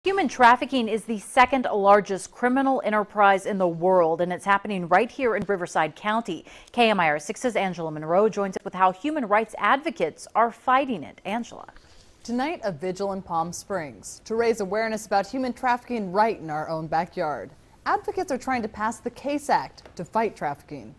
Human trafficking is the second largest criminal enterprise in the world, and it's happening right here in Riverside County. KMIR-6's Angela MONROE joins us with how human rights advocates are fighting it. Angela. Tonight, a vigil in Palm Springs to raise awareness about human trafficking right in our own backyard. Advocates are trying to pass the C.A.S.E. Act to fight trafficking.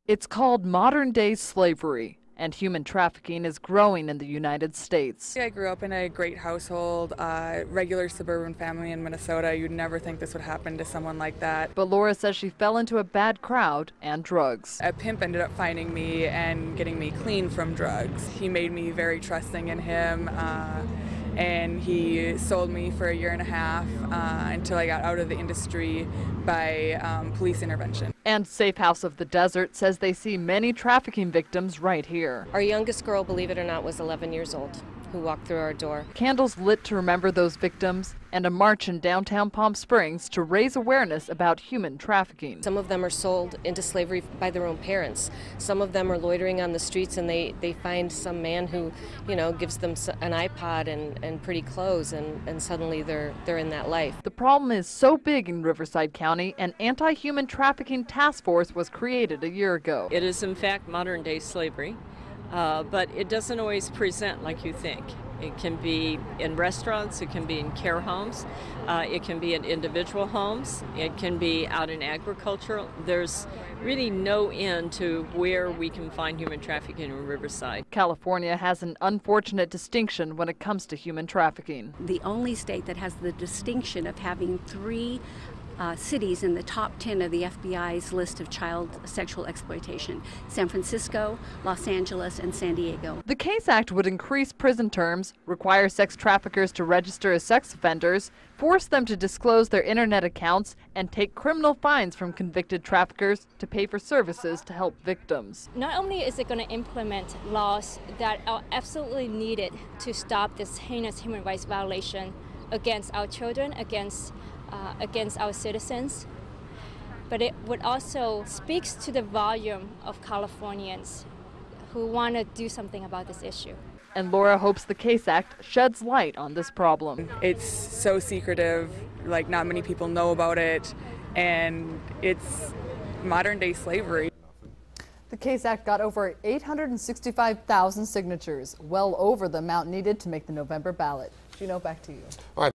It's called modern-day slavery, and human trafficking is growing in the United States. I grew up in a great household, regular suburban family in Minnesota. You'd never think this would happen to someone like that. But Laura says she fell into a bad crowd and drugs. A pimp ended up finding me and getting me clean from drugs. He made me very trusting in him, and he sold me for 1.5 years until I got out of the industry by police intervention. And SAFEHOUSE of the Desert says they see many trafficking victims right here. Our youngest girl, believe it or not, was 11 years old, who walked through our door. Candles lit to remember those victims, and a march in downtown Palm Springs to raise awareness about human trafficking. Some of them are sold into slavery by their own parents. Some of them are loitering on the streets, and they find some man who, gives them an iPod and pretty clothes, and suddenly they're in that life. The problem is so big in Riverside County, an anti-human trafficking task force was created a year ago. It is in fact modern-day slavery, but it doesn't always present like you think. It can be in restaurants, it can be in care homes, it can be in individual homes, it can be out in agriculture. There's really no end to where we can find human trafficking in Riverside. California has an unfortunate distinction when it comes to human trafficking. The only state that has the distinction of having 3 cities in the top 10 of the FBI's list of child sexual exploitation: San Francisco, Los Angeles, and San Diego. The C.A.S.E. Act would increase prison terms, require sex traffickers to register as sex offenders, force them to disclose their internet accounts, and take criminal fines from convicted traffickers to pay for services to help victims. Not only is it going to implement laws that are absolutely needed to stop this heinous human rights violation against our children, against our citizens, but it would also speaks to the volume of Californians who want to do something about this issue. And Laura hopes the C.A.S.E. Act sheds light on this problem. It's so secretive, like not many people know about it, and it's modern-day slavery. The C.A.S.E. Act got over 865,000 signatures, well over the amount needed to make the November ballot. Gino, back to you. All right.